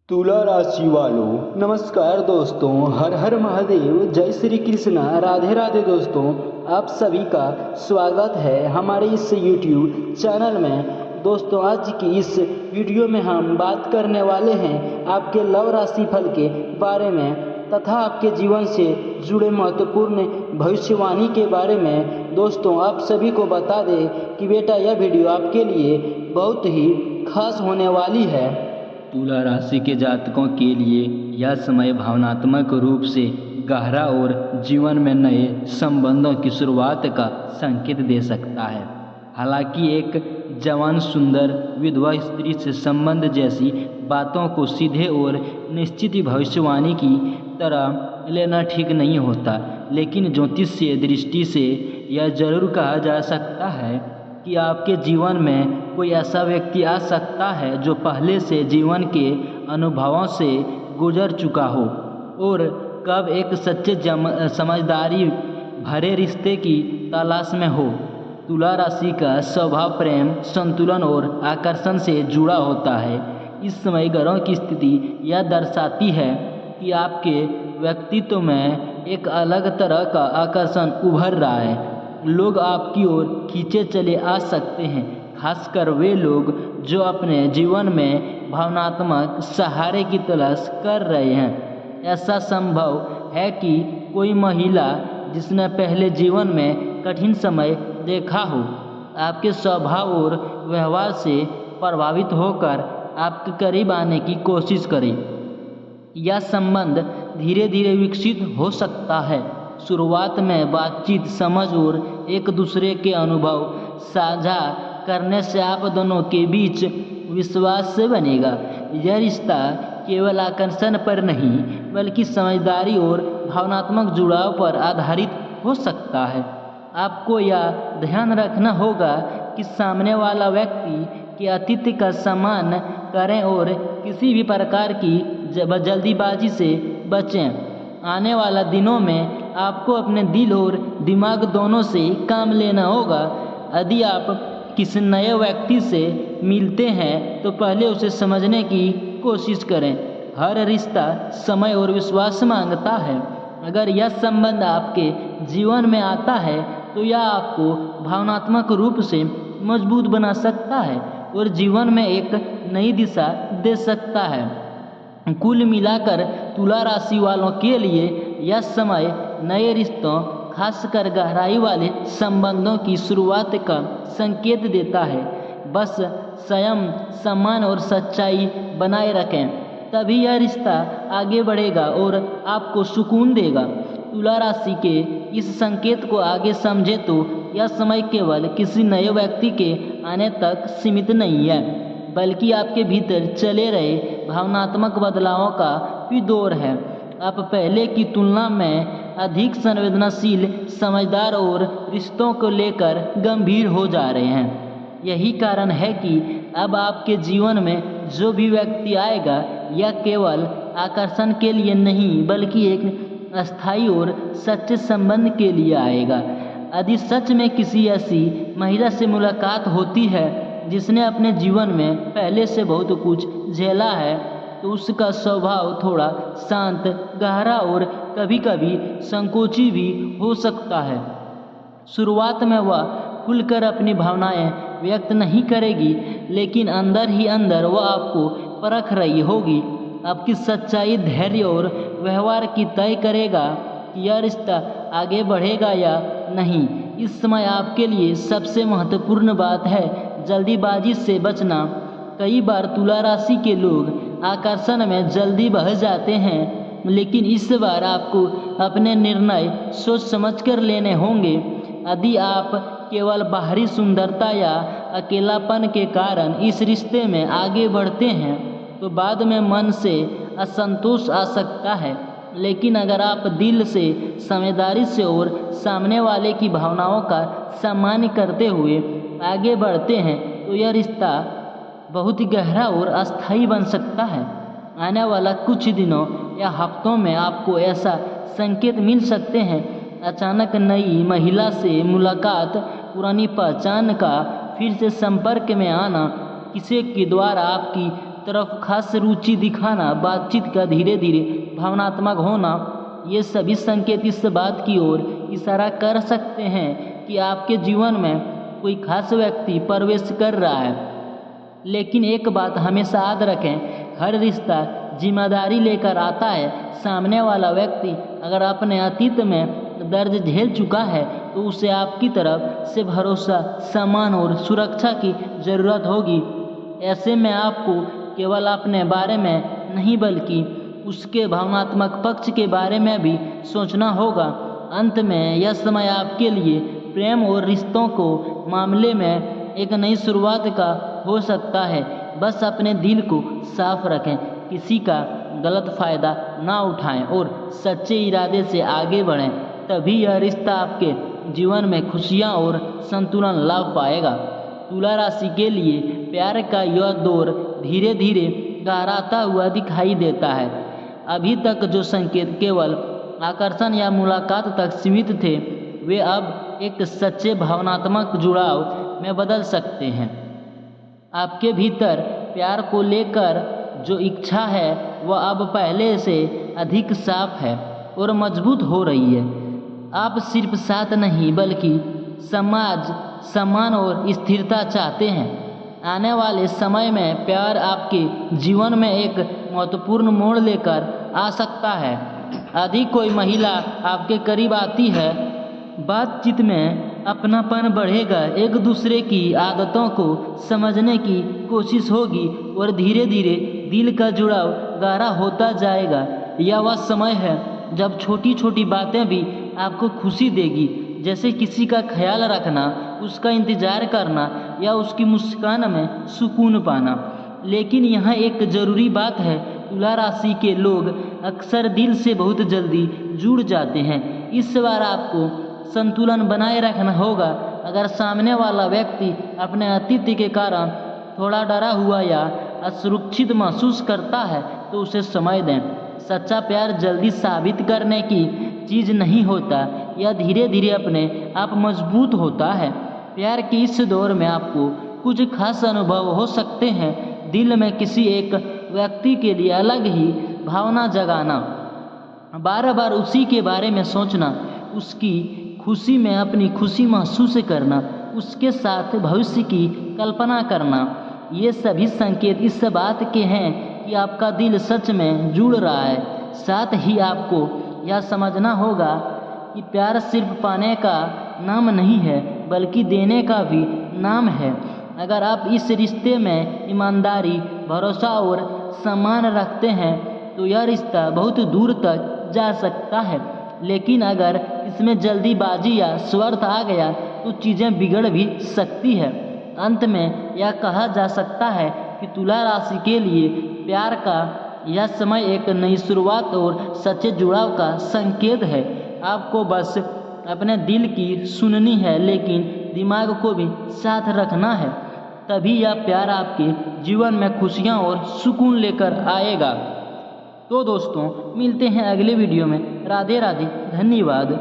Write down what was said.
तुला राशि वालों नमस्कार दोस्तों, हर हर महादेव, जय श्री कृष्णा, राधे राधे दोस्तों। आप सभी का स्वागत है हमारे इस YouTube चैनल में। दोस्तों आज की इस वीडियो में हम बात करने वाले हैं आपके लव राशि फल के बारे में तथा आपके जीवन से जुड़े महत्वपूर्ण भविष्यवाणी के बारे में। दोस्तों आप सभी को बता दें कि बेटा यह वीडियो आपके लिए बहुत ही खास होने वाली है। तुला राशि के जातकों के लिए यह समय भावनात्मक रूप से गहरा और जीवन में नए संबंधों की शुरुआत का संकेत दे सकता है। हालांकि एक जवान सुंदर विधवा स्त्री से संबंध जैसी बातों को सीधे और निश्चित भविष्यवाणी की तरह लेना ठीक नहीं होता, लेकिन ज्योतिषीय दृष्टि से यह जरूर कहा जा सकता है कि आपके जीवन में कोई ऐसा व्यक्ति आ सकता है जो पहले से जीवन के अनुभवों से गुजर चुका हो और कब एक सच्चे समझदारी भरे रिश्ते की तलाश में हो। तुला राशि का स्वभाव प्रेम, संतुलन और आकर्षण से जुड़ा होता है। इस समय ग्रहों की स्थिति यह दर्शाती है कि आपके व्यक्तित्व में एक अलग तरह का आकर्षण उभर रहा है। लोग आपकी ओर खींचे चले आ सकते हैं, खासकर वे लोग जो अपने जीवन में भावनात्मक सहारे की तलाश कर रहे हैं। ऐसा संभव है कि कोई महिला जिसने पहले जीवन में कठिन समय देखा हो, आपके स्वभाव और व्यवहार से प्रभावित होकर आपके करीब आने की कोशिश करे। यह संबंध धीरे धीरे विकसित हो सकता है। शुरुआत में बातचीत, समझ और एक दूसरे के अनुभव साझा करने से आप दोनों के बीच विश्वास से बनेगा। यह रिश्ता केवल आकर्षण पर नहीं बल्कि समझदारी और भावनात्मक जुड़ाव पर आधारित हो सकता है। आपको यह ध्यान रखना होगा कि सामने वाला व्यक्ति के अतिथि का सम्मान करें और किसी भी प्रकार की जल्दीबाजी से बचें। आने वाला दिनों में आपको अपने दिल और दिमाग दोनों से काम लेना होगा। यदि आप किसी नए व्यक्ति से मिलते हैं तो पहले उसे समझने की कोशिश करें। हर रिश्ता समय और विश्वास मांगता है। अगर यह संबंध आपके जीवन में आता है तो यह आपको भावनात्मक रूप से मजबूत बना सकता है और जीवन में एक नई दिशा दे सकता है। कुल मिलाकर तुला राशि वालों के लिए यह समय नए रिश्तों, खासकर गहराई वाले संबंधों की शुरुआत का संकेत देता है। बस संयम, सम्मान और सच्चाई बनाए रखें, तभी यह रिश्ता आगे बढ़ेगा और आपको सुकून देगा। तुला राशि के इस संकेत को आगे समझे तो यह समय केवल किसी नए व्यक्ति के आने तक सीमित नहीं है, बल्कि आपके भीतर चले रहे भावनात्मक बदलावों का भी दौर है। आप पहले की तुलना में अधिक संवेदनशील, समझदार और रिश्तों को लेकर गंभीर हो जा रहे हैं। यही कारण है कि अब आपके जीवन में जो भी व्यक्ति आएगा यह केवल आकर्षण के लिए नहीं बल्कि एक अस्थायी और सच्चे संबंध के लिए आएगा। यदि सच में किसी ऐसी महिला से मुलाकात होती है जिसने अपने जीवन में पहले से बहुत कुछ झेला है तो उसका स्वभाव थोड़ा शांत, गहरा और कभी कभी संकोची भी हो सकता है। शुरुआत में वह खुलकर अपनी भावनाएं व्यक्त नहीं करेगी, लेकिन अंदर ही अंदर वह आपको परख रही होगी। आपकी सच्चाई, धैर्य और व्यवहार की तय करेगा कि यह रिश्ता आगे बढ़ेगा या नहीं। इस समय आपके लिए सबसे महत्वपूर्ण बात है जल्दीबाजी से बचना। कई बार तुला राशि के लोग आकर्षण में जल्दी बह जाते हैं, लेकिन इस बार आपको अपने निर्णय सोच समझकर लेने होंगे। यदि आप केवल बाहरी सुंदरता या अकेलापन के कारण इस रिश्ते में आगे बढ़ते हैं तो बाद में मन से असंतोष आ सकता है, लेकिन अगर आप दिल से, समझदारी से और सामने वाले की भावनाओं का सम्मान करते हुए आगे बढ़ते हैं तो यह रिश्ता बहुत ही गहरा और अस्थायी बन सकता है। आने वाला कुछ दिनों या हफ्तों में आपको ऐसा संकेत मिल सकते हैं। अचानक नई महिला से मुलाकात, पुरानी पहचान का फिर से संपर्क में आना, किसी के द्वारा आपकी तरफ खास रुचि दिखाना, बातचीत का धीरे धीरे भावनात्मक होना, ये सभी संकेत इस बात की ओर इशारा कर सकते हैं कि आपके जीवन में कोई खास व्यक्ति प्रवेश कर रहा है। लेकिन एक बात हमेशा याद रखें, हर रिश्ता जिम्मेदारी लेकर आता है। सामने वाला व्यक्ति अगर अपने अतीत में दर्द झेल चुका है तो उसे आपकी तरफ से भरोसा, सम्मान और सुरक्षा की ज़रूरत होगी। ऐसे में आपको केवल अपने बारे में नहीं बल्कि उसके भावनात्मक पक्ष के बारे में भी सोचना होगा। अंत में यह समय आपके लिए प्रेम और रिश्तों को मामले में एक नई शुरुआत का हो सकता है। बस अपने दिल को साफ रखें, किसी का गलत फ़ायदा ना उठाएं और सच्चे इरादे से आगे बढ़ें। तभी यह रिश्ता आपके जीवन में खुशियाँ और संतुलन ला पाएगा। तुला राशि के लिए प्यार का यह दौर धीरे धीरे गहराता हुआ दिखाई देता है। अभी तक जो संकेत केवल आकर्षण या मुलाकात तक सीमित थे, वे अब एक सच्चे भावनात्मक जुड़ाव में बदल सकते हैं। आपके भीतर प्यार को लेकर जो इच्छा है वह अब पहले से अधिक साफ है और मजबूत हो रही है। आप सिर्फ साथ नहीं बल्कि समाज, सम्मान और स्थिरता चाहते हैं। आने वाले समय में प्यार आपके जीवन में एक महत्वपूर्ण मोड़ लेकर आ सकता है। यदि कोई महिला आपके करीब आती है, बातचीत में अपनापन बढ़ेगा, एक दूसरे की आदतों को समझने की कोशिश होगी और धीरे धीरे दिल का जुड़ाव गहरा होता जाएगा। यह वह समय है जब छोटी छोटी बातें भी आपको खुशी देगी, जैसे किसी का ख्याल रखना, उसका इंतज़ार करना या उसकी मुस्कान में सुकून पाना। लेकिन यहाँ एक ज़रूरी बात है, तुला राशि के लोग अक्सर दिल से बहुत जल्दी जुड़ जाते हैं। इस बार आपको संतुलन बनाए रखना होगा। अगर सामने वाला व्यक्ति अपने अतीत के कारण थोड़ा डरा हुआ या असुरक्षित महसूस करता है तो उसे समय दें। सच्चा प्यार जल्दी साबित करने की चीज़ नहीं होता, यह धीरे धीरे अपने आप मजबूत होता है। प्यार के इस दौर में आपको कुछ खास अनुभव हो सकते हैं। दिल में किसी एक व्यक्ति के लिए अलग ही भावना जगाना, बार बार उसी के बारे में सोचना, उसकी खुशी में अपनी खुशी महसूस करना, उसके साथ भविष्य की कल्पना करना, ये सभी संकेत इस बात के हैं कि आपका दिल सच में जुड़ रहा है। साथ ही आपको यह समझना होगा कि प्यार सिर्फ पाने का नाम नहीं है बल्कि देने का भी नाम है। अगर आप इस रिश्ते में ईमानदारी, भरोसा और सम्मान रखते हैं तो यह रिश्ता बहुत दूर तक जा सकता है। लेकिन अगर इसमें जल्दीबाजी या स्वार्थ आ गया तो चीज़ें बिगड़ भी सकती है। अंत में यह कहा जा सकता है कि तुला राशि के लिए प्यार का यह समय एक नई शुरुआत और सच्चे जुड़ाव का संकेत है। आपको बस अपने दिल की सुननी है, लेकिन दिमाग को भी साथ रखना है। तभी यह प्यार आपके जीवन में खुशियाँ और सुकून लेकर आएगा। तो दोस्तों, मिलते हैं अगले वीडियो में। राधे राधे, धन्यवाद।